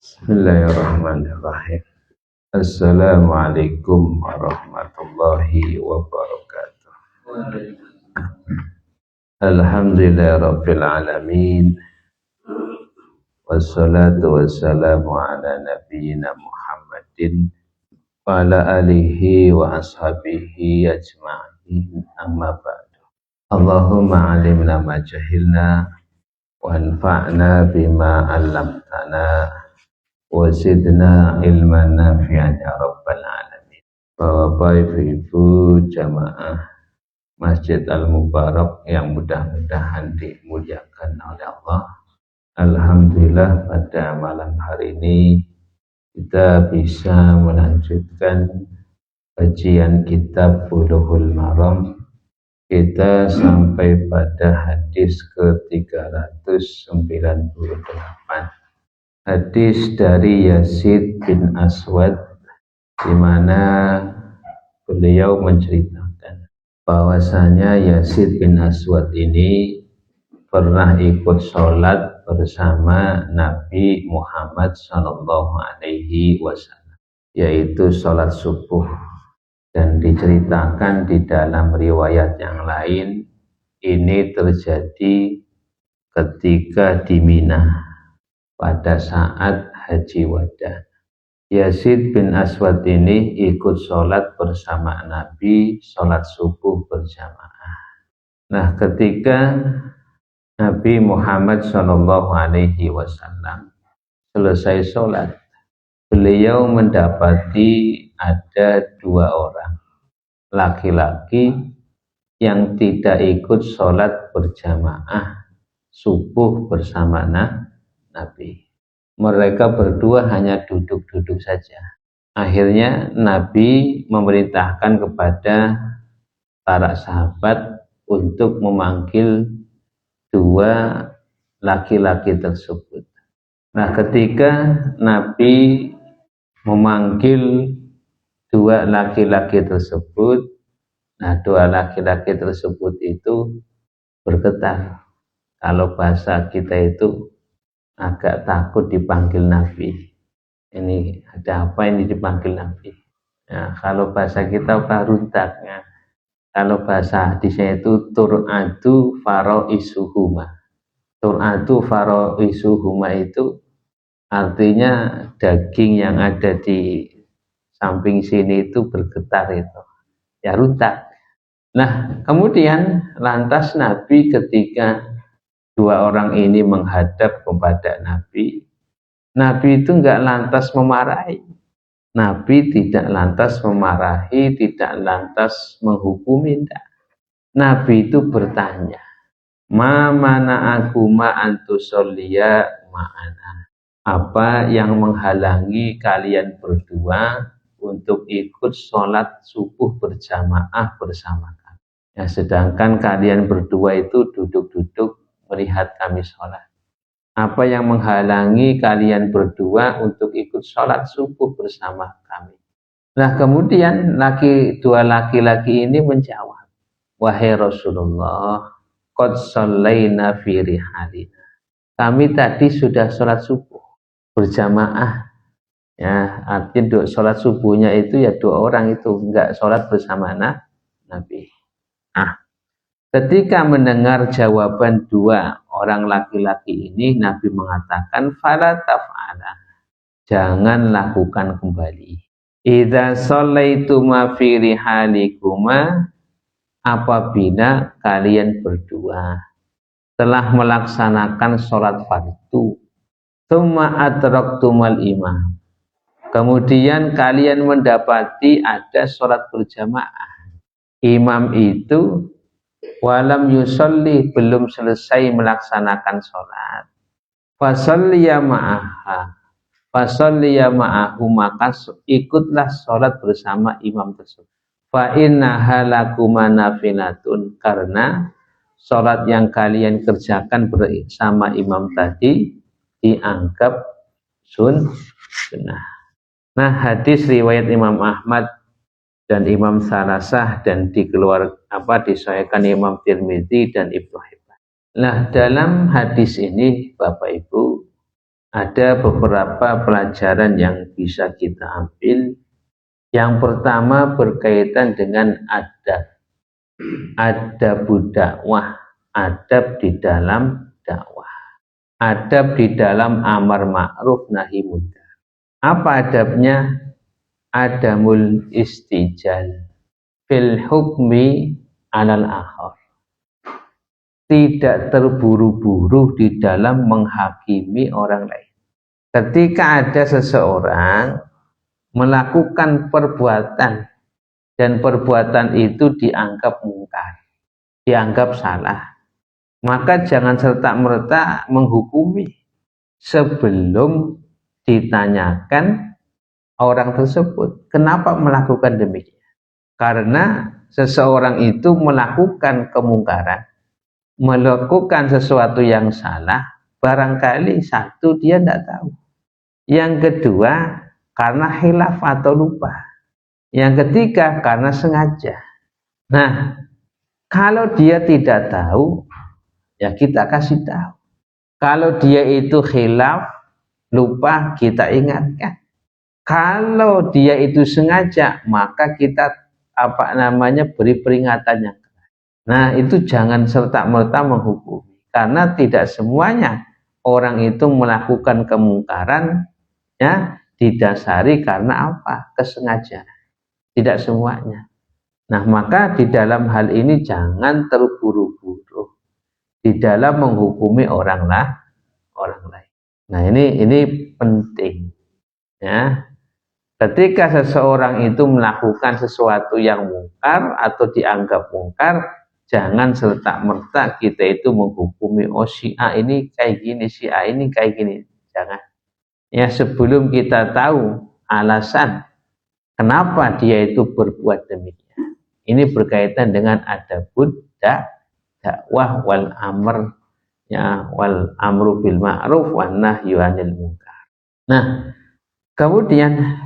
Bismillahirrahmanirrahim. Assalamualaikum warahmatullahi wabarakatuh. Alhamdulillahirabbil alamin. Wassalatu wassalamu ala nabiyyina Muhammadin wa ala alihi wa ashabihi ajma'in. Amma ba'du. Allahumma 'allimna ma jahilna wa anfa'na bima 'allamtana wa zidna ilman nafi'an ya rabbal alamin. Bapak ibu jamaah Masjid Al-Mubarak yang mudah-mudahan dimuliakan oleh Allah. Alhamdulillah pada malam hari ini kita bisa melanjutkan kajian kitab Bulughul Maram. Kita sampai pada hadis ke-398. Hadis dari Yazid bin Aswad, di mana beliau menceritakan bahwasanya Yazid bin Aswad ini pernah ikut sholat bersama Nabi Muhammad SAW, yaitu sholat subuh. Dan diceritakan di dalam riwayat yang lain, ini terjadi ketika di Mina pada saat haji wada. Yazid bin Aswad ini ikut sholat bersama Nabi, sholat subuh berjamaah. Nah, ketika Nabi Muhammad SAW selesai sholat, beliau mendapati ada dua orang laki-laki yang tidak ikut sholat berjamaah subuh bersama Nabi. Mereka berdua hanya duduk-duduk saja. Akhirnya Nabi memerintahkan kepada para sahabat untuk memanggil dua laki-laki tersebut. Nah, ketika Nabi memanggil dua laki-laki tersebut, nah dua laki-laki tersebut itu bergetar. Kalau bahasa kita itu agak takut dipanggil Nabi. Ini ada apa ini dipanggil Nabi? Nah, kalau bahasa kita runtaknya. Kalau bahasa hadisnya itu tur'atu faro'isuhuma. Tur'atu faro'isuhuma itu artinya daging yang ada di samping sini itu bergetar itu. Ya runtak. Nah, kemudian lantas Nabi ketika dua orang ini menghadap kepada Nabi itu enggak lantas memarahi. Nabi tidak lantas memarahi, tidak lantas menghukumi, enggak. Nabi itu bertanya, "Ma mana'akuma antusolliya ma'ana?" Apa yang menghalangi kalian berdua untuk ikut sholat subuh berjamaah bersama kami? Ya, sedangkan kalian berdua itu duduk-duduk melihat kami sholat. Apa yang menghalangi kalian berdua untuk ikut sholat subuh bersama kami? Nah, kemudian dua laki-laki ini menjawab, "Wahai Rasulullah, qad shallaina fi rihalina." Kami tadi sudah sholat subuh berjamaah. Ya, artinya sholat subuhnya itu ya dua orang itu, enggak sholat bersama Nabi. Nah, ketika mendengar jawaban dua orang laki-laki ini, Nabi mengatakan, "Fala taf'ala." Jangan lakukan kembali. Idza shallaituma fi rihalikuma, apabila kalian berdua telah melaksanakan sholat fardu, tsumma adraktumal imam, kemudian kalian mendapati ada sholat berjamaah, imam itu walam yusolli, belum selesai melaksanakan sholat, fasolliya ma'ahu, maka ikutlah sholat bersama imam tersebut. Fa innaha lakuma nafilatun, karena sholat yang kalian kerjakan bersama imam tadi dianggap sunnah. Nah, hadis riwayat Imam Ahmad dan Imam Salasah dan disahihkan Imam Tirmidzi dan Ibnu Hibban. Nah, dalam hadis ini Bapak Ibu ada beberapa pelajaran yang bisa kita ambil. Yang pertama berkaitan dengan adab dakwah, adab di dalam dakwah, adab di dalam amar ma'ruf nahi munkar. Apa adabnya? Adamul istijal fil hukmi alal akhar. Tidak terburu-buru di dalam menghakimi orang lain. Ketika ada seseorang melakukan perbuatan dan perbuatan itu dianggap mungkar, dianggap salah, maka jangan serta-merta menghukumi sebelum ditanyakan orang tersebut kenapa melakukan demikian. Karena seseorang itu melakukan kemungkaran, melakukan sesuatu yang salah, barangkali satu dia tidak tahu, yang kedua karena khilaf atau lupa, yang ketiga karena sengaja. Nah, kalau dia tidak tahu, ya kita kasih tahu. Kalau dia itu khilaf, lupa, kita ingatkan. Kalau dia itu sengaja, maka kita beri peringatan yang keras. Nah, itu jangan serta-merta menghukumi, karena tidak semuanya orang itu melakukan kemungkaran ya didasari karena apa? Kesengajaan. Tidak semuanya. Nah, maka di dalam hal ini jangan terburu-buru di dalam menghukumi orang lain. Nah, ini penting ya. Ketika seseorang itu melakukan sesuatu yang mungkar atau dianggap mungkar, jangan serta-merta kita itu menghukumi, oh si A ini kayak gini, si A ini kayak gini. Jangan. Ya, sebelum kita tahu alasan kenapa dia itu berbuat demikian. Ini berkaitan dengan adabud dakwah wal amr ya, wal amru bil ma'ruf wan nahyu 'anil munkar. Nah, kemudian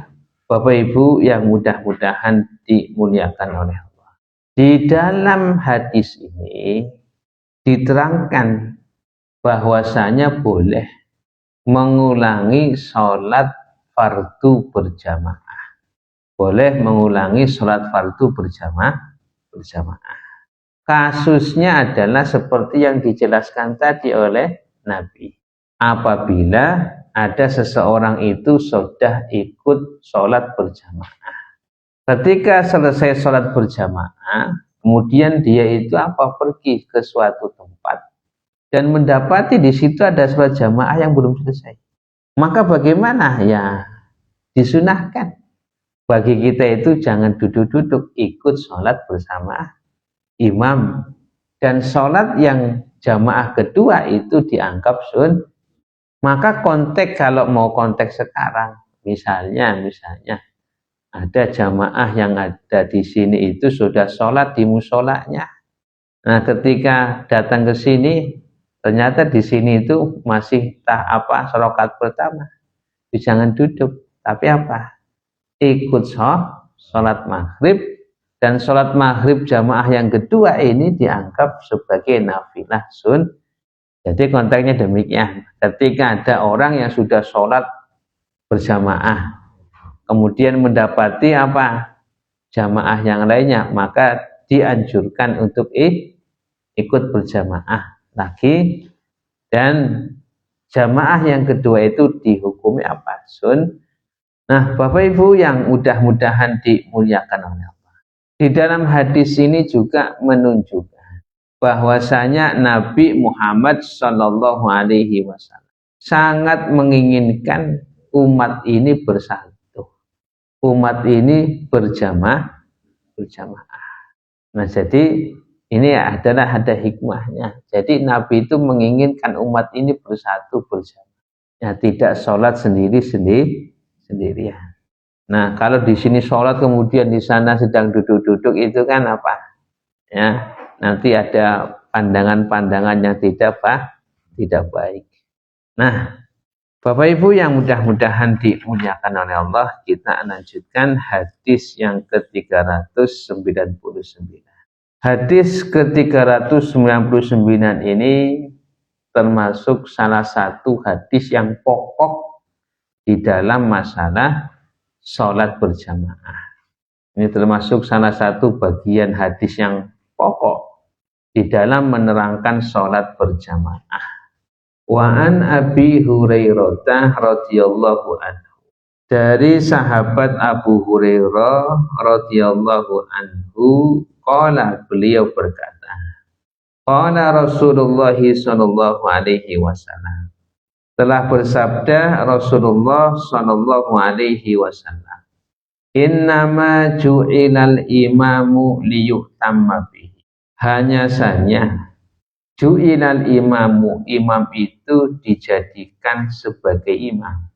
Bapak Ibu yang mudah-mudahan dimuliakan oleh Allah, di dalam hadis ini diterangkan bahwasanya boleh mengulangi sholat fardu berjamaah. Boleh mengulangi sholat fardu berjamaah. Kasusnya adalah seperti yang dijelaskan tadi oleh Nabi. Apabila ada seseorang itu sudah ikut sholat berjamaah. Ketika selesai sholat berjamaah, kemudian dia itu pergi ke suatu tempat dan mendapati di situ ada sholat jamaah yang belum selesai. Maka bagaimana? Ya, disunahkan bagi kita itu jangan duduk-duduk, ikut sholat bersama imam. Dan sholat yang jamaah kedua itu dianggap sunnah. Maka konteks, kalau mau konteks sekarang, misalnya ada jamaah yang ada di sini itu sudah sholat di musolanya. Nah, ketika datang ke sini, ternyata di sini itu masih rakaat pertama. Jangan duduk, tapi ikut sholat maghrib, dan sholat maghrib jamaah yang kedua ini dianggap sebagai nafilah sunnah. Jadi konteksnya demikian. Ketika ada orang yang sudah sholat berjamaah, kemudian mendapati jamaah yang lainnya, maka dianjurkan untuk ikut berjamaah lagi, dan jamaah yang kedua itu dihukumi sunnah. Nah, Bapak Ibu yang mudah-mudahan dimuliakan oleh Allah, di dalam hadis ini juga menunjukkan bahwasanya Nabi Muhammad Shallallahu Alaihi Wasallam sangat menginginkan umat ini bersatu, umat ini berjamaah. Nah, jadi ini adalah ada hikmahnya. Jadi Nabi itu menginginkan umat ini bersatu berjamaah, ya, tidak sholat sendirian. Nah, kalau di sini sholat kemudian di sana sedang duduk-duduk, itu kan ya, nanti ada pandangan-pandangan yang tidak baik. Nah, Bapak Ibu yang mudah-mudahan dimuliakan oleh Allah, kita lanjutkan hadis yang ke-399. Hadis ke-399 ini termasuk salah satu hadis yang pokok di dalam masalah sholat berjamaah. Ini termasuk salah satu bagian hadis yang pokok di dalam menerangkan sholat berjamaah. Wa an Abi Hurairah radhiyallahu anhu, dari sahabat Abu Hurairah radhiyallahu anhu, qala, beliau berkata, qala Rasulullah sallallahu alaihi wasallam, telah bersabda Rasulullah sallallahu alaihi wasallam, innama ju'ilal imamu liyutamma bihi, hanya saja ju'ilal imamu, imam itu dijadikan sebagai imam,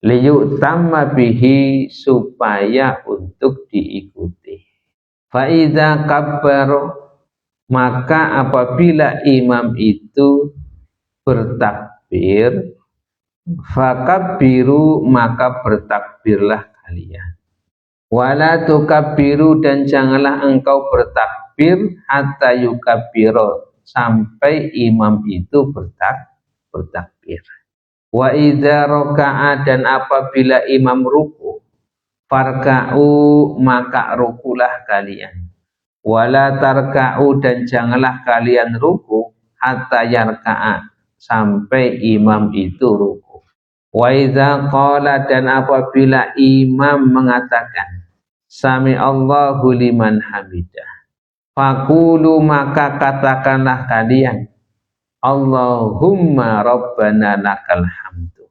liyutamma bihi, supaya untuk diikuti. Fa idza kabbaru, maka apabila imam itu bertakbir, fakabbiru, maka bertakbirlah kalian. Wala tukabbiru, dan janganlah engkau bertakbir hatta yukabbiru, sampai imam itu bertakbir. Wa idza raka'a, dan apabila imam ruku, farka'u, maka rukulah kalian. Wala tarka'u, dan janganlah kalian ruku hatta yarka'a, sampai imam itu ruku. Wa idza qala, dan apabila imam mengatakan sami Allahu liman hamidah, faqulu, maka katakanlah kalian Allahumma rabbana lakal hamdu.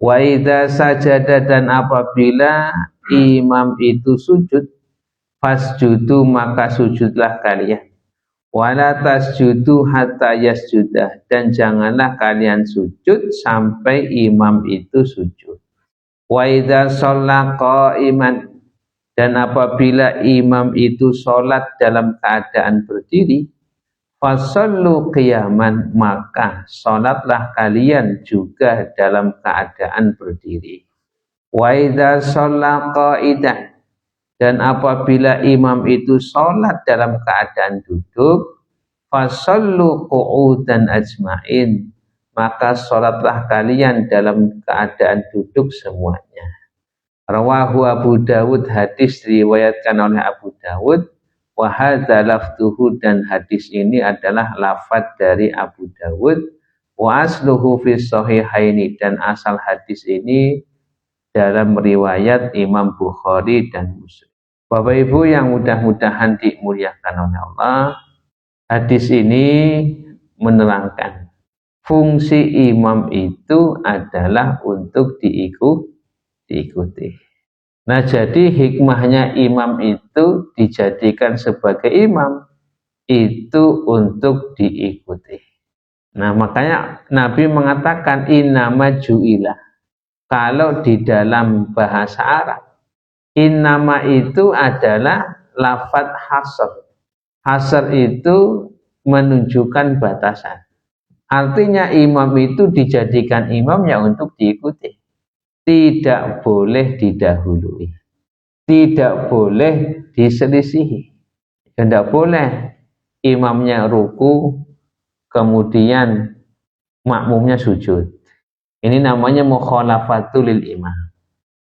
Wa idza sajada, dan apabila imam itu sujud, fasjudu, maka sujudlah kalian. Wala tasjudu hatta yasjudah, dan janganlah kalian sujud sampai imam itu sujud. Wa idza shalla qa'iman, dan apabila imam itu sholat dalam keadaan berdiri, fasallu qiyaman, maka sholatlah kalian juga dalam keadaan berdiri. Wa idza shalla qa'idan, dan apabila imam itu sholat dalam keadaan duduk, fasallu qu'udan ajma'in, maka sholatlah kalian dalam keadaan duduk semuanya. Rawahu Abu Dawud, hadis diriwayatkan oleh Abu Dawud. Wa hadza lafduhu, dan hadis ini adalah lafaz dari Abu Dawud. Wa asluhu fi sahihaini, dan asal hadis ini dalam riwayat Imam Bukhari dan Muslim. Bapak Ibu yang mudah-mudahan dimuliakan oleh Allah, hadis ini menerangkan fungsi imam itu adalah untuk diikuti. Nah, jadi hikmahnya imam itu dijadikan sebagai imam itu untuk diikuti. Nah, makanya Nabi mengatakan innama ju'ila. Kalau di dalam bahasa Arab, innama itu adalah lafaz hasr. Hasr itu menunjukkan batasan. Artinya imam itu dijadikan imam ya untuk diikuti. Tidak boleh didahului, tidak boleh diselisihi, tidak boleh imamnya ruku kemudian makmumnya sujud. Ini namanya mukhalafatul lil imam.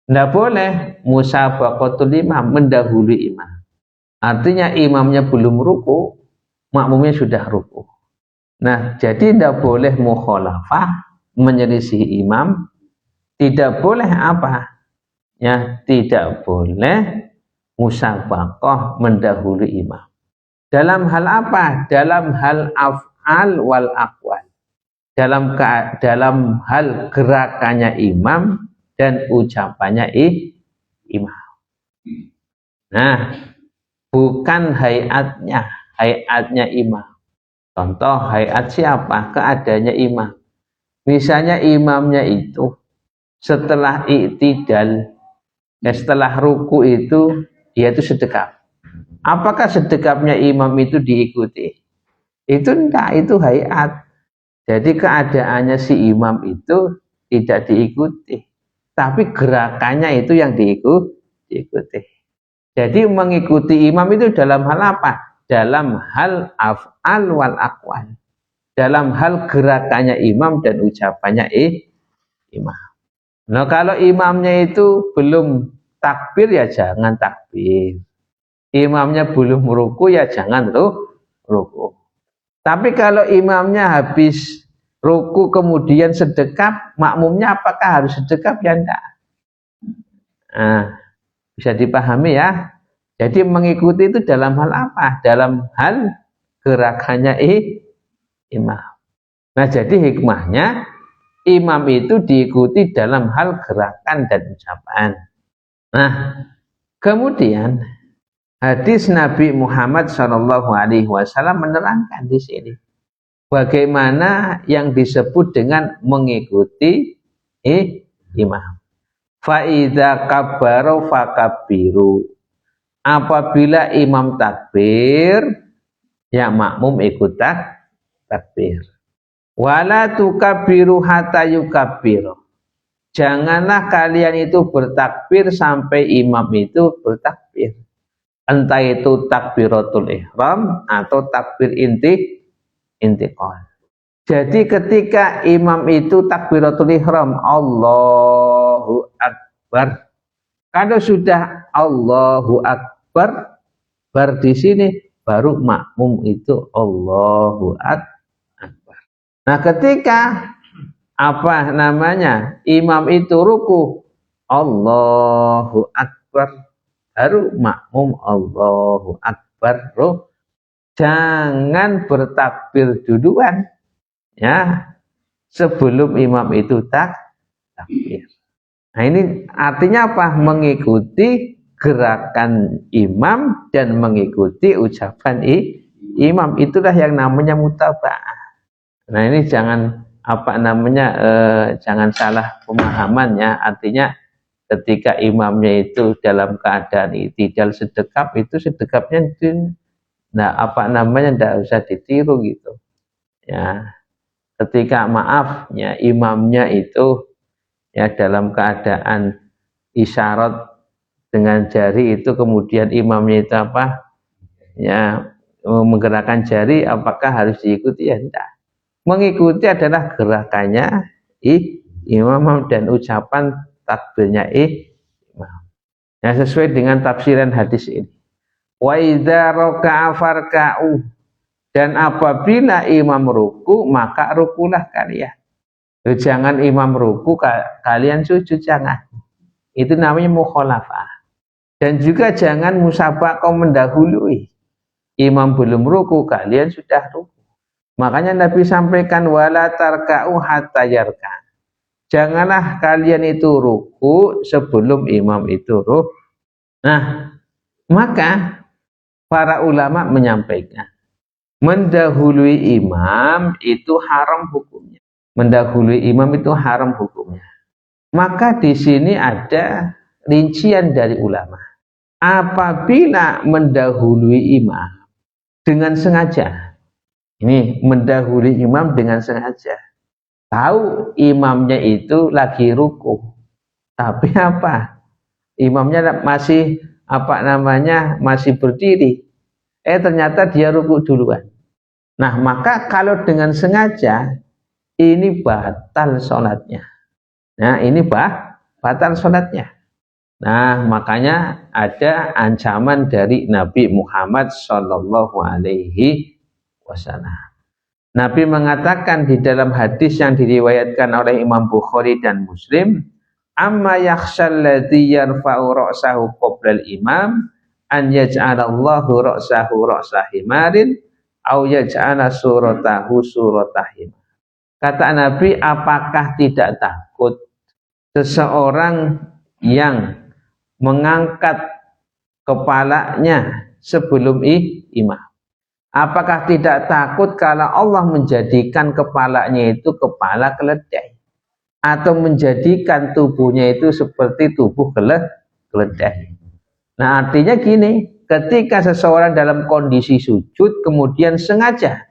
Tidak boleh musabaqatul imam, mendahului imam. Artinya imamnya belum ruku, makmumnya sudah ruku. Nah, jadi tidak boleh mukhalafah, menyelisihi imam. Tidak boleh apa? Ya, tidak boleh musabaqah, mendahului imam. Dalam hal apa? Dalam hal af'al wal aqwal. Dalam hal gerakannya imam dan ucapannya imam. Nah, bukan hayatnya imam. Contoh hayat siapa? Keadaannya imam. Misalnya imamnya itu setelah i'tidal, setelah ruku itu dia itu sedekap. Apakah sedekapnya imam itu diikuti? Itu enggak, itu hayat. Jadi keadaannya si imam itu tidak diikuti, tapi gerakannya itu yang diikuti. Jadi mengikuti imam itu dalam hal apa? Dalam hal af'al wal aqwal. dalam hal gerakannya imam dan ucapannya imam. Nah, kalau imamnya itu belum takbir ya jangan takbir. Imamnya belum ruku ya jangan ruku. Tapi kalau imamnya habis ruku kemudian sedekap, makmumnya apakah harus sedekap ya enggak? Nah, bisa dipahami ya. Jadi mengikuti itu dalam hal apa? Dalam hal gerakannya imam. Nah, jadi hikmahnya imam itu diikuti dalam hal gerakan dan ucapan. Nah, kemudian hadis Nabi Muhammad SAW menerangkan di sini bagaimana yang disebut dengan mengikuti imam. Fa'idza kabbaro fakabbiru. Apabila imam takbir, ya makmum ikut takbir. Wala tukabbiru hatta yukabbiru. Janganlah kalian itu bertakbir sampai imam itu bertakbir. Entah itu takbiratul ihram atau takbir intiqal. Jadi ketika imam itu takbiratul ihram, Allahu Akbar. Kalau sudah Allahu Akbar, di sini baru makmum itu Allahu Akbar. Nah, ketika imam itu ruku, Allahu Akbar, baru makmum Allahu Akbar. Jangan bertakbir duluan, ya, sebelum imam itu takbir. Nah, ini artinya apa? Mengikuti gerakan imam dan mengikuti ucapan imam, itulah yang namanya mutaba'ah. Nah, ini jangan jangan salah pemahamannya. Artinya ketika imamnya itu dalam keadaan i'tidal sedekap, itu sedekapnya tidak usah ditiru gitu. Ya, ketika imamnya itu ya dalam keadaan isyarat dengan jari itu, kemudian imamnya itu ya menggerakkan jari, apakah harus diikuti? Ya tidak. Mengikuti adalah gerakannya imam dan ucapan takbirnya imam. Ya, sesuai dengan tafsiran hadis ini. Wa idza raka'a farka'u. Dan apabila imam ruku, maka rukulah kalian. Jangan imam ruku kalian sujud, jangan. Itu namanya mukhalafah. Dan juga jangan musabaqah mendahului. Imam belum ruku, kalian sudah ruku. Makanya Nabi sampaikan wala tarka'u hatta yarka. Janganlah kalian itu ruku sebelum imam itu ruku. Nah, maka para ulama menyampaikan mendahului imam itu haram hukumnya. Mendahului imam itu haram hukumnya. Maka di sini ada rincian dari ulama. Apabila mendahului imam dengan sengaja, ini mendahului imam dengan sengaja, tahu imamnya itu lagi ruku, tapi imamnya masih masih berdiri, ternyata dia ruku duluan. Nah, maka kalau dengan sengaja, ini batal sholatnya. Nah, ini batal sholatnya. Nah, makanya ada ancaman dari Nabi Muhammad SAW. Nabi mengatakan di dalam hadis yang diriwayatkan oleh Imam Bukhari dan Muslim, amma yakhshal ladzi yarfa'u ra'sahu qabla al-imam an yaj'alallahu ra'sahu ra'sa himarin au yaj'ala suratahu suratah himar. Kata Nabi, apakah tidak takut seseorang yang mengangkat kepalanya sebelum imam? Apakah tidak takut kalau Allah menjadikan kepalanya itu kepala keledai, atau menjadikan tubuhnya itu seperti tubuh keledai? Nah, artinya gini, ketika seseorang dalam kondisi sujud kemudian sengaja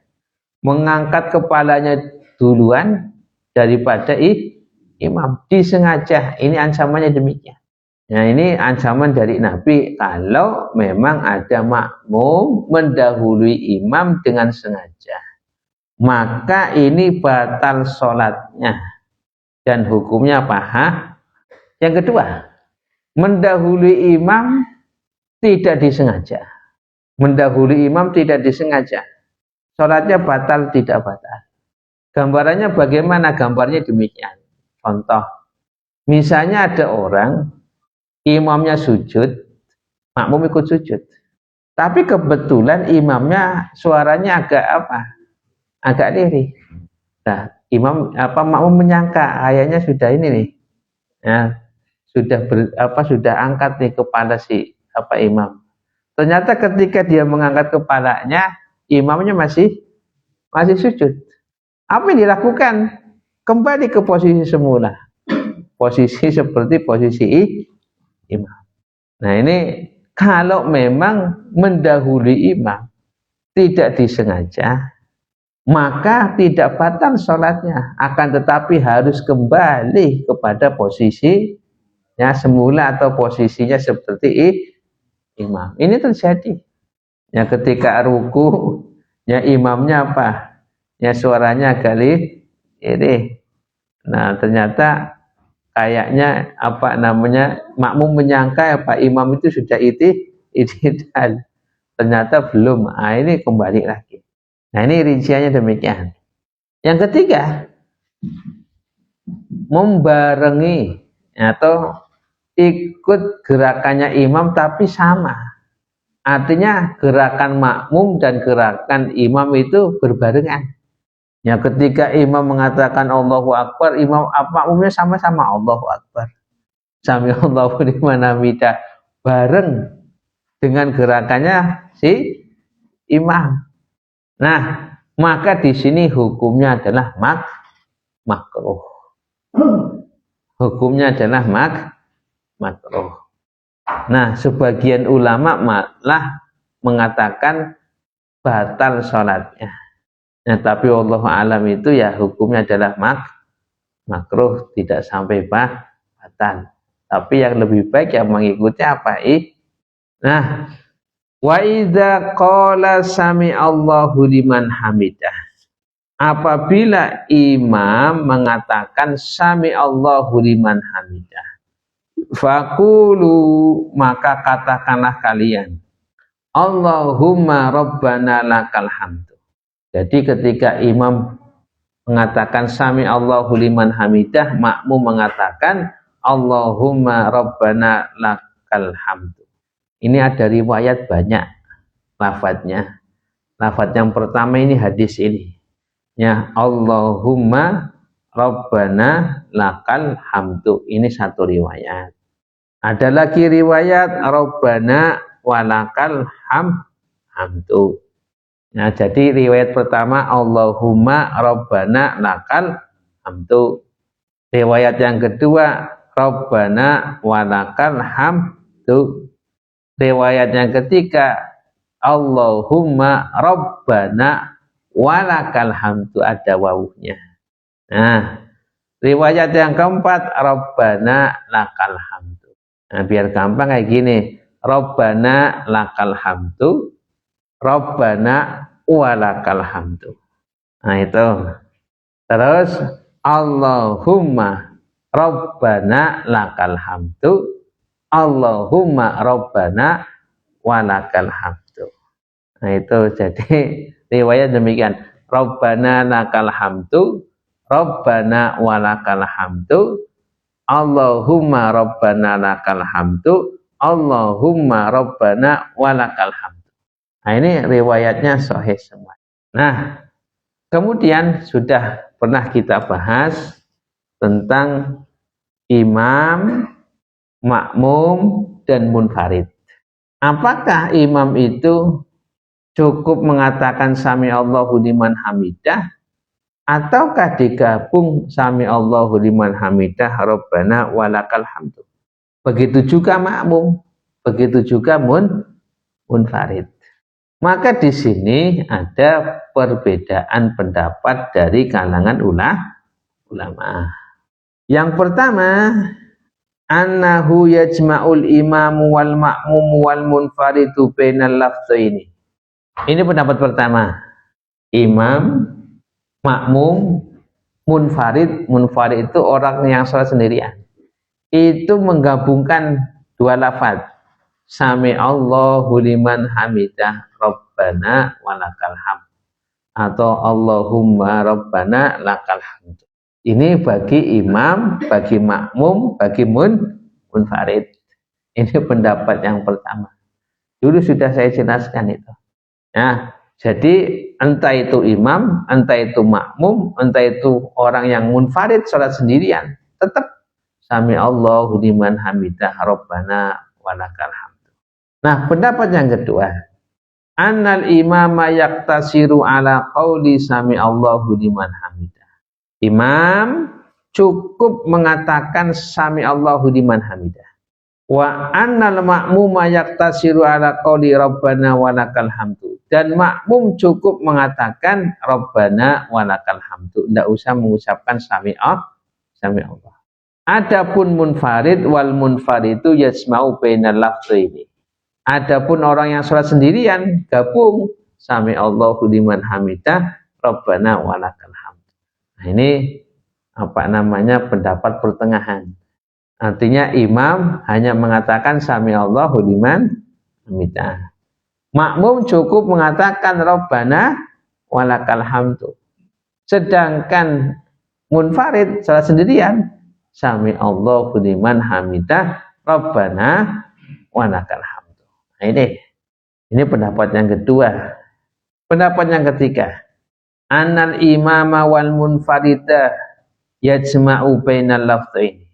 mengangkat kepalanya duluan daripada imam, disengaja, ini ancamannya demikian. Nah, ini ancaman dari Nabi kalau memang ada makmum mendahului imam dengan sengaja. maka ini batal sholatnya dan hukumnya paha. Yang kedua, mendahului imam tidak disengaja. Mendahului imam tidak disengaja, sholatnya batal tidak batal. Gambarannya bagaimana? Gambarnya demikian. Contoh, misalnya ada orang, imamnya sujud, makmum ikut sujud. Tapi kebetulan imamnya suaranya agak agak lirih. Nah, makmum menyangka ayahnya sudah ini nih, ya, sudah angkat nih kepala si imam. Ternyata ketika dia mengangkat kepalanya, imamnya masih sujud. Apa yang dilakukan? Kembali ke posisi semula. Posisi seperti posisi imam. Nah, ini kalau memang mendahului imam tidak disengaja, maka tidak batal sholatnya, akan tetapi harus kembali kepada posisinya semula atau posisinya seperti imam. Ini terjadi. Ya, ketika ruku, ya imamnya ya suaranya agak ini. Nah, ternyata kayaknya makmum menyangka imam itu sudah itidal. Ternyata belum. Nah, ini kembali lagi. Nah, ini rinciannya demikian. Yang ketiga, membarengi atau ikut gerakannya imam tapi sama. Artinya gerakan makmum dan gerakan imam itu berbarengan. Ya, ketika imam mengatakan Allahu Akbar, makmumnya sama-sama Allahu Akbar. Sami Allahu liman hamidah, bareng dengan gerakannya si imam. Nah, maka di sini hukumnya adalah makruh. Hukumnya adalah makruh. Nah, sebagian ulama malah mengatakan batal sholatnya. Nah, tapi Allah alam itu ya hukumnya adalah makruh, tidak sampai batal. Tapi yang lebih baik yang mengikuti apa? Nah, wa idza qala sami Allahu liman hamidah. Apabila imam mengatakan sami Allahu liman hamidah, faqulu, maka katakanlah kalian, Allahumma rabbana lakal hamd. Jadi ketika imam mengatakan sami Allahu liman hamidah, makmum mengatakan Allahumma rabbana lakal hamdu. Ini ada riwayat banyak lafadznya. Lafadz yang pertama ini hadis ini. Ya, Allahumma rabbana lakal hamdu. Ini satu riwayat. Ada lagi riwayat rabbana walakal hamdu. Nah, jadi riwayat pertama Allahumma rabbana lakal hamdu. Riwayat yang kedua rabbana walakal hamdu. Riwayat yang ketiga Allahumma rabbana walakal hamdu, ada wawunya. Nah, riwayat yang keempat rabbana lakal hamdu. Nah, biar gampang kayak gini, rabbana lakal hamdu, rabbana walakal hamdu. Nah, itu. Terus Allahumma rabbana lakal hamdu, Allahumma rabbana walakal hamdu. Nah, itu jadi riwayat demikian. Rabbana lakal hamdu, rabbana walakal hamdu, Allahumma rabbana lakal hamdu, Allahumma rabbana walakal hamdu. Nah, ini riwayatnya sahih semua. Nah, kemudian sudah pernah kita bahas tentang imam, makmum, dan munfarid. Apakah imam itu cukup mengatakan sami Allahu liman hamidah, ataukah digabung sami Allahu liman hamidah rabbana walakal hamdu? Begitu juga makmum, begitu juga munfarid. Maka di sini ada perbedaan pendapat dari kalangan ulama. Yang pertama, annahu yajma'ul imamu wal ma'mumu wal munfaridu bainal lafzaini. Ini pendapat pertama. Imam, makmum, munfarid itu orang yang sholat sendirian. Itu menggabungkan dua lafaz. Sami Allahu liman hamidah Rabbana walakal hamd atau Allahumma Rabbana lakal hamd. Ini bagi imam, bagi makmum, bagi munfarid. Ini pendapat yang pertama. Dulu sudah saya jelaskan itu. Nah, jadi entah itu imam, entah itu makmum, entah itu orang yang munfarid sholat sendirian, tetap Sami Allahu liman hamidah Rabbana walakal hamd. Nah, pendapat yang kedua, annal imama yaktasiru ala qauli sami Allahu liman hamidah. Imam cukup mengatakan sami Allahu liman hamidah. Wa annal ma'muma yaktasiru ala qauli Rabbana walakal hamdu. Dan makmum cukup mengatakan Rabbana walakal hamdu. Tidak usah mengucapkan sami Allah. Adapun munfarid wal munfaridu yasma'u bainal lafzaini. Adapun orang yang sholat sendirian gabung sami Allahu liman hamidah Rabbana walakal hamd. Nah, ini apa namanya pendapat pertengahan. Artinya imam hanya mengatakan sami Allahu liman hamidah. Makmum cukup mengatakan Rabbana walakal hamd. Sedangkan munfarid sholat sendirian sami Allahu liman hamidah Rabbana walakal hamd. Nah, ini pendapat yang kedua. Pendapat yang ketiga, annal imama wal munfarida yajma'u bainal lafzaini.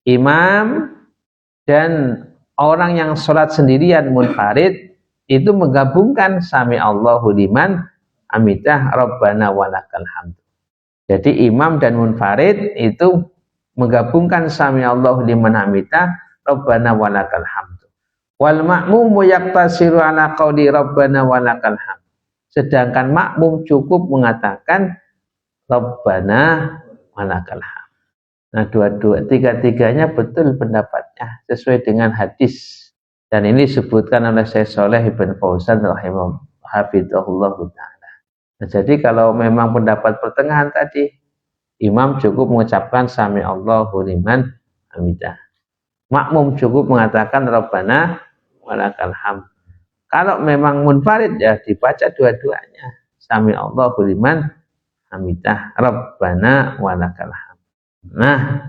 Imam dan orang yang sholat sendirian munfarid itu menggabungkan sami Allahu liman hamidah Rabbana walakal hamd. Jadi imam dan munfarid itu menggabungkan sami Allahu liman hamidah Rabbana walakal hamd. Wal makmumu yaktasiru ala qauli Rabbana walakal hamd. Sedangkan makmum cukup mengatakan Rabbana walakal hamd. Nah, tiga-tiganya betul pendapatnya sesuai dengan hadis. Dan ini disebutkan oleh Syekh Shalih Ibn Fauzan rahimahullah ta'ala. Nah, jadi kalau memang pendapat pertengahan tadi, imam cukup mengucapkan sami Allahu liman hamidah. Makmum cukup mengatakan Rabbana walakal hamd. Kalau memang munfarid ya dibaca dua-duanya. Sami Allahu liman hamidah Rabbana walakal hamd. Nah,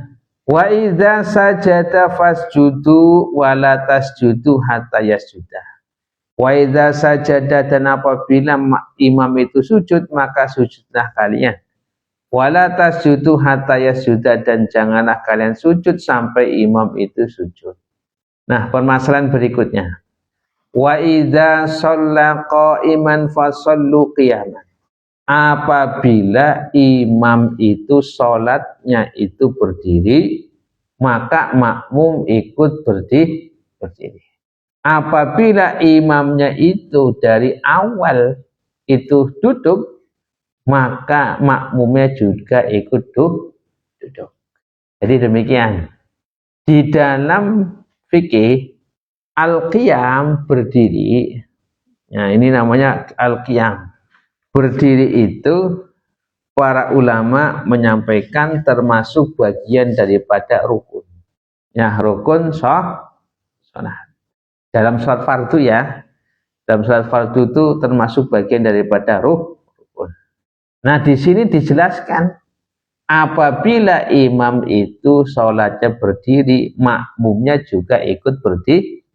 wa idza sajada fasjudu wala tasjudu hatta yasjuda. Wa idza sajada, dan apabila imam itu sujud maka sujudlah kalian. Wala tasjudu hatta yasjuda, dan janganlah kalian sujud sampai imam itu sujud. Nah, permasalahan berikutnya. Wa idza shalla qa'iman fasallu qiyaman. Apabila imam itu sholatnya itu berdiri, maka makmum ikut berdiri. Apabila imamnya itu dari awal itu duduk, maka makmumnya juga ikut duduk. Jadi demikian. Di dalam fikih al-qiyam berdiri. Nah, ini namanya al-qiyam. Berdiri itu para ulama menyampaikan termasuk bagian daripada rukun. Ya, rukun sholat. Dalam sholat fardu ya. Dalam sholat fardu itu termasuk bagian daripada rukun. Nah, di sini dijelaskan apabila imam itu sholatnya berdiri, makmumnya juga ikut berdiri.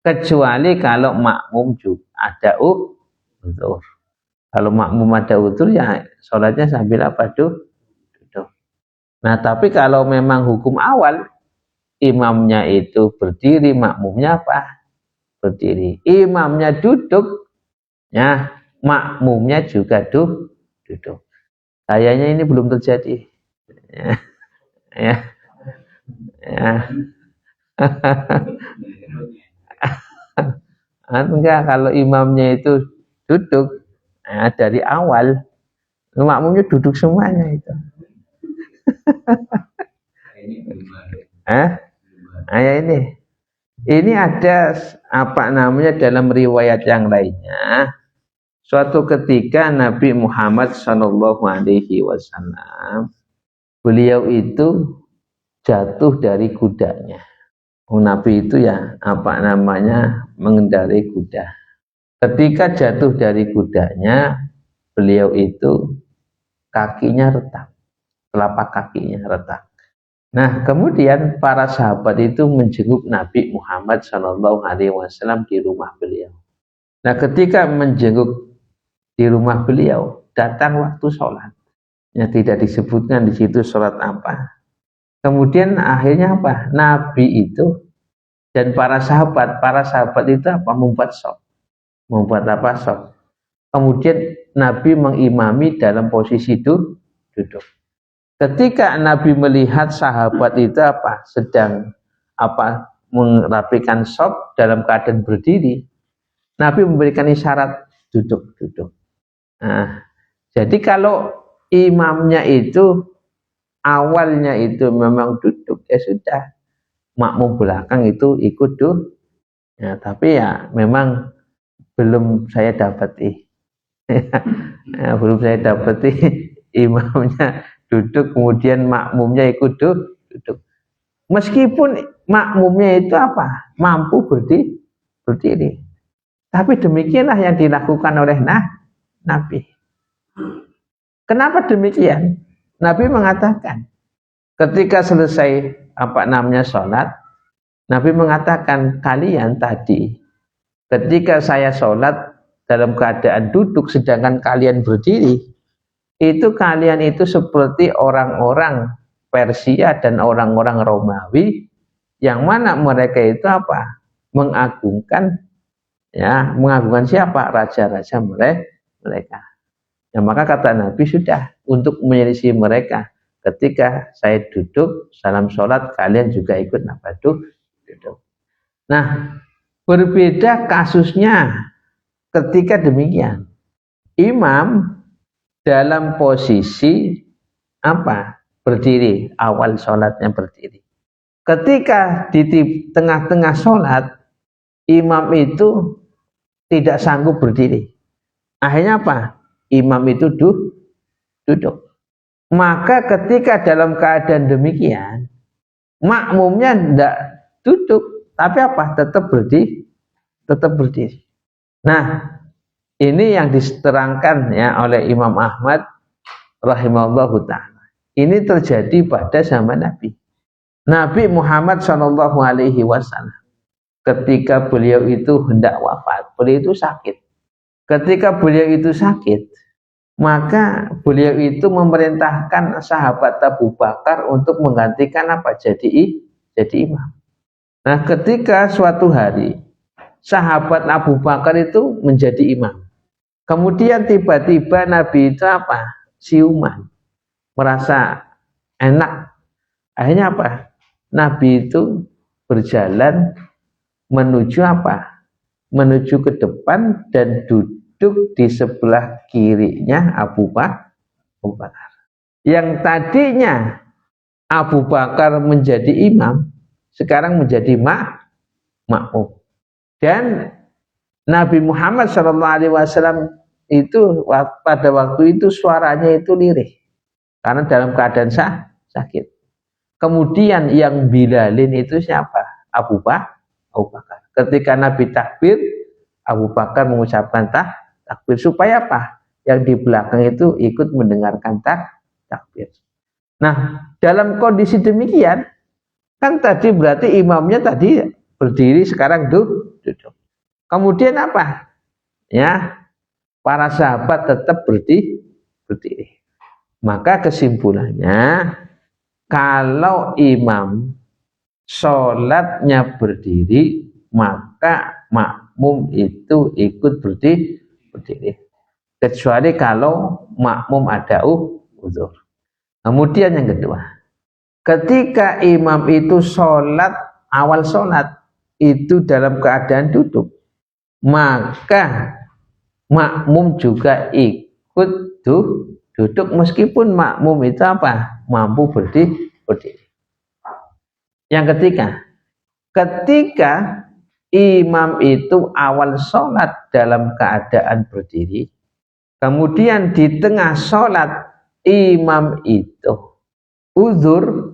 Kecuali kalau makmum juga ada uzur. Kalau makmum ada uzur ya sholatnya sambil apa? Duduk. Nah, tapi kalau memang hukum awal, imamnya itu berdiri, makmumnya apa? Berdiri. Imamnya duduk, ya makmumnya juga duduk. Kayaknya ini belum terjadi. Ya. Enggak, kalau imamnya itu duduk dari awal, makmumnya duduk semuanya itu. Ini ada apa namanya dalam riwayat yang lainnya. Suatu ketika Nabi Muhammad SAW, beliau itu jatuh dari kudanya. Nabi itu ya mengendarai kuda. Ketika jatuh dari kudanya, beliau itu kakinya retak, telapak kakinya retak. Nah, kemudian para sahabat itu menjenguk Nabi Muhammad SAW di rumah beliau. Nah, ketika menjenguk di rumah beliau, datang waktu sholat. Ya, tidak disebutkan di situ sholat apa. Kemudian akhirnya apa? Nabi itu dan para sahabat itu apa? Membuat sholat. Membuat apa? Sholat. Kemudian Nabi mengimami dalam posisi duduk. Ketika Nabi melihat sahabat itu apa? Sedang merapikan sop dalam keadaan berdiri, Nabi memberikan isyarat duduk. Nah, jadi kalau imamnya itu awalnya itu memang duduk, ya sudah, makmum belakang itu ikut duduk. Ya, tapi ya memang belum saya dapati. Ya, belum saya dapati imamnya duduk kemudian makmumnya ikut duduk. Meskipun makmumnya itu apa? Mampu berdiri. Tapi demikianlah yang dilakukan oleh Nabi. Kenapa demikian? Nabi mengatakan ketika selesai sholat, Nabi mengatakan, kalian tadi ketika saya sholat dalam keadaan duduk sedangkan kalian berdiri, itu kalian itu seperti orang-orang Persia dan orang-orang Romawi yang mana mereka itu apa? Mengagungkan siapa? Raja-raja mereka. Ya, maka kata Nabi, sudah, untuk menyelisih mereka, ketika saya duduk salam sholat, kalian juga ikut duduk. Nah, berbeda kasusnya ketika demikian. Imam dalam posisi berdiri, awal sholatnya berdiri. Ketika di tengah-tengah sholat, imam itu tidak sanggup berdiri. Akhirnya apa? Imam itu duduk. Maka ketika dalam keadaan demikian, makmumnya tidak duduk, tapi apa? Tetap berdiri. Nah, ini yang diterangkan ya oleh Imam Ahmad rahimahullahu ta'ala. Ini terjadi pada zaman Nabi. Nabi Muhammad SAW, ketika beliau itu hendak wafat, beliau itu sakit. Ketika beliau itu sakit, maka beliau itu memerintahkan sahabat Abu Bakar untuk menggantikan jadi imam. Nah, ketika suatu hari sahabat Abu Bakar itu menjadi imam. Kemudian tiba-tiba Nabi itu siuman, merasa enak. Akhirnya Nabi itu berjalan menuju menuju ke depan dan duduk di sebelah kirinya Abu Bakar. Yang tadinya Abu Bakar menjadi imam, sekarang menjadi makmum. Dan Nabi Muhammad SAW itu pada waktu itu suaranya itu lirih karena dalam keadaan sakit. Kemudian yang bilalin itu siapa? Abu Bakar. Ketika Nabi takbir, Abu Bakar mengucapkan takbir supaya yang di belakang itu ikut mendengarkan takbir. Nah, dalam kondisi demikian, kan tadi berarti imamnya tadi berdiri, sekarang duduk. Kemudian ya, para sahabat tetap berdiri. Maka kesimpulannya, kalau imam sholatnya berdiri, maka makmum itu ikut berdiri. Kecuali kalau makmum ada uzur. Kemudian yang kedua, ketika imam itu awal sholat itu dalam keadaan duduk, maka makmum juga ikut duduk meskipun makmum itu mampu berdiri. Yang ketiga, ketika imam itu awal sholat dalam keadaan berdiri, kemudian di tengah sholat imam itu uzur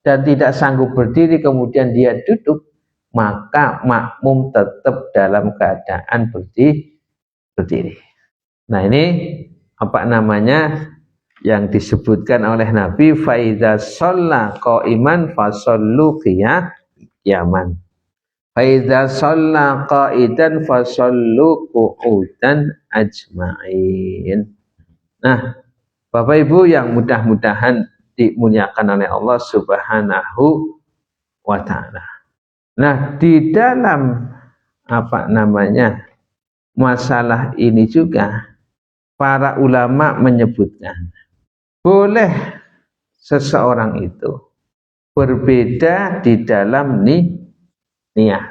dan tidak sanggup berdiri, kemudian dia duduk, maka makmum tetap dalam keadaan berdiri. Nah, ini apa namanya yang disebutkan oleh Nabi, faidza shalla qa'iman fasallu qiyaman, faidza shalla qa'idan fasallu qu'udan ajma'in. Nah, Bapak Ibu yang mudah-mudahan dimuliakan oleh Allah Subhanahu wa ta'ala. Nah, di dalam apa namanya masalah ini juga para ulama menyebutkan boleh seseorang itu berbeda di dalam niat.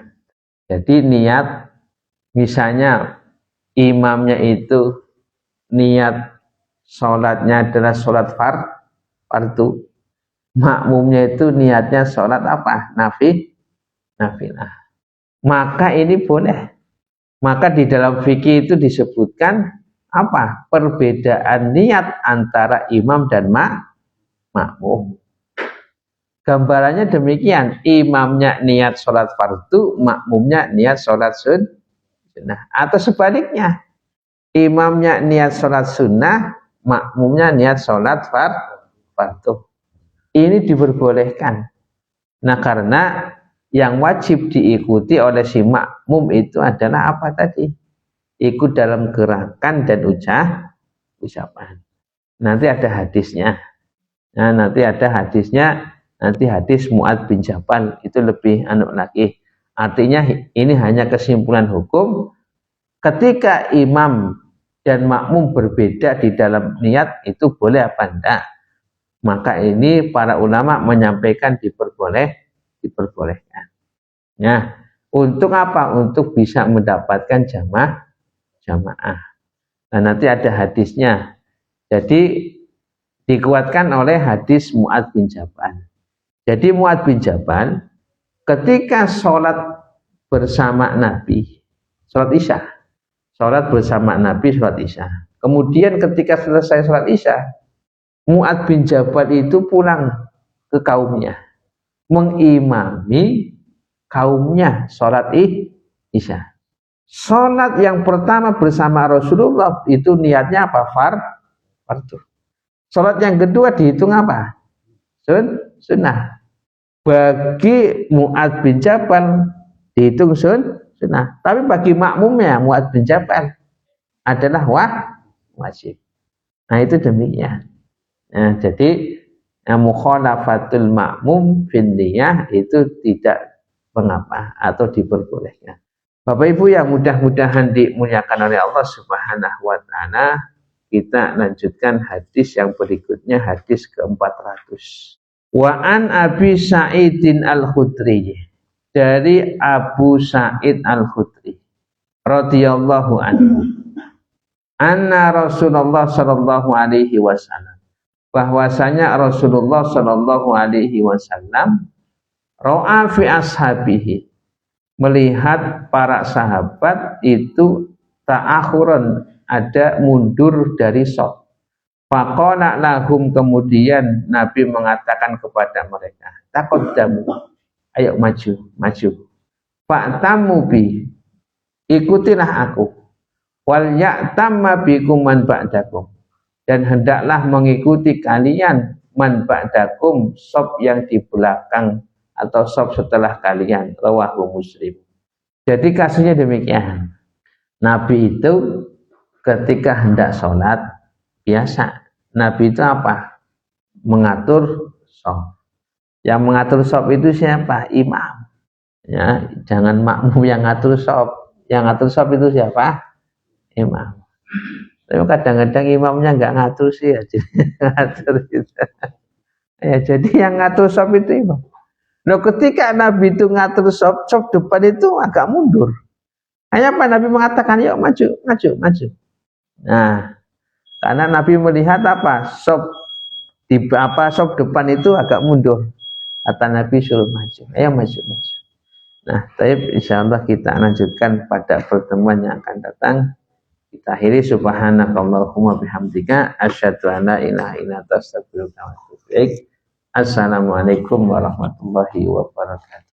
Jadi niat, misalnya imamnya itu niat sholatnya adalah sholat fardu, makmumnya itu niatnya sholat apa? Nafilah. Maka ini boleh. Maka di dalam fikih itu disebutkan apa? Perbedaan niat antara imam dan makmum. Gambarannya demikian, imamnya niat sholat fardu, makmumnya niat sholat sunnah. Atau sebaliknya, imamnya niat sholat sunnah, makmumnya niat sholat fardu. Ini diperbolehkan. Nah, karena yang wajib diikuti oleh si makmum itu adalah apa tadi? Ikut dalam gerakan dan ucapan. Nanti ada hadisnya. Nah, nanti ada hadisnya. Nanti hadis Mu'adz bin Jabal itu lebih lagi. Artinya ini hanya kesimpulan hukum. Ketika imam dan makmum berbeda di dalam niat, itu boleh apa enggak? Maka ini para ulama menyampaikan diperbolehkan. Nah, untuk apa? Untuk bisa mendapatkan jamaah. Nah, nanti ada hadisnya. Jadi dikuatkan oleh hadis Mu'adz bin Jabal. Jadi Mu'adz bin Jabal ketika sholat bersama Nabi, sholat Isya, sholat bersama Nabi, sholat Isya. Kemudian ketika selesai sholat Isya, Mu'adz bin Jabal itu pulang ke kaumnya, mengimami kaumnya sholat Isya. Sholat yang pertama bersama Rasulullah itu niatnya apa? Fardu. Sholat yang kedua dihitung apa? Sunnah. Bagi Mu'adz bin Jabal dihitung sunnah. Tapi bagi makmumnya Mu'adz bin Jabal adalah wajib. Nah, itu demikian. Nah, jadi mukhalafatul makmum fin niyah itu tidak mengapa atau diperbolehkan. Bapak Ibu yang mudah-mudahan dimuliakan oleh Allah Subhanahu wa ta'ala, kita lanjutkan hadis yang berikutnya, hadis ke-400. Wa an Abi Sa'idin Al-Khudri, dari Abu Sa'id Al-Khudri radhiyallahu anhu, anna Rasulullah sallallahu alaihi wasallam, bahwasanya Rasulullah sallallahu alaihi wasallam ra'a fi ashabihi, melihat para sahabat itu ta'akhurun, ada mundur dari shaf. Faqala lahum, kemudian Nabi mengatakan kepada mereka, taqaddamu, ayo maju. Fa'tamu bi, ikutilah aku. Wal ya'tamma bikum man ba'dakum, dan hendaklah mengikuti kalian man ba'dakum, shaf yang di belakang atau shaf setelah kalian. Rawahu Muslim. Jadi kasusnya demikian. Nabi itu ketika hendak sholat biasa, Nabi itu apa? Mengatur shaf. Yang mengatur shaf itu siapa? Imam. Ya, jangan makmum yang ngatur shaf. Yang ngatur shaf itu siapa? Imam. Tapi kadang-kadang imamnya nggak ngatur sih ya, ngatur gitu. Ya, jadi yang ngatur shaf itu imam. Nah, ketika Nabi itu ngatur shaf depan itu agak mundur. Hanya apa? Nabi mengatakan, yuk maju. Nah, karena Nabi melihat apa? Shaf depan itu agak mundur. Kata Nabi suruh maju. Ayo maju. Nah, tapi insyaallah kita lanjutkan pada pertemuan yang akan datang. Kita akhiri subhanakallahumma bihamdika asyhadu an la ilaha illa anta astaghfiruka wa atubu ilaik. Assalamualaikum warahmatullahi wabarakatuh.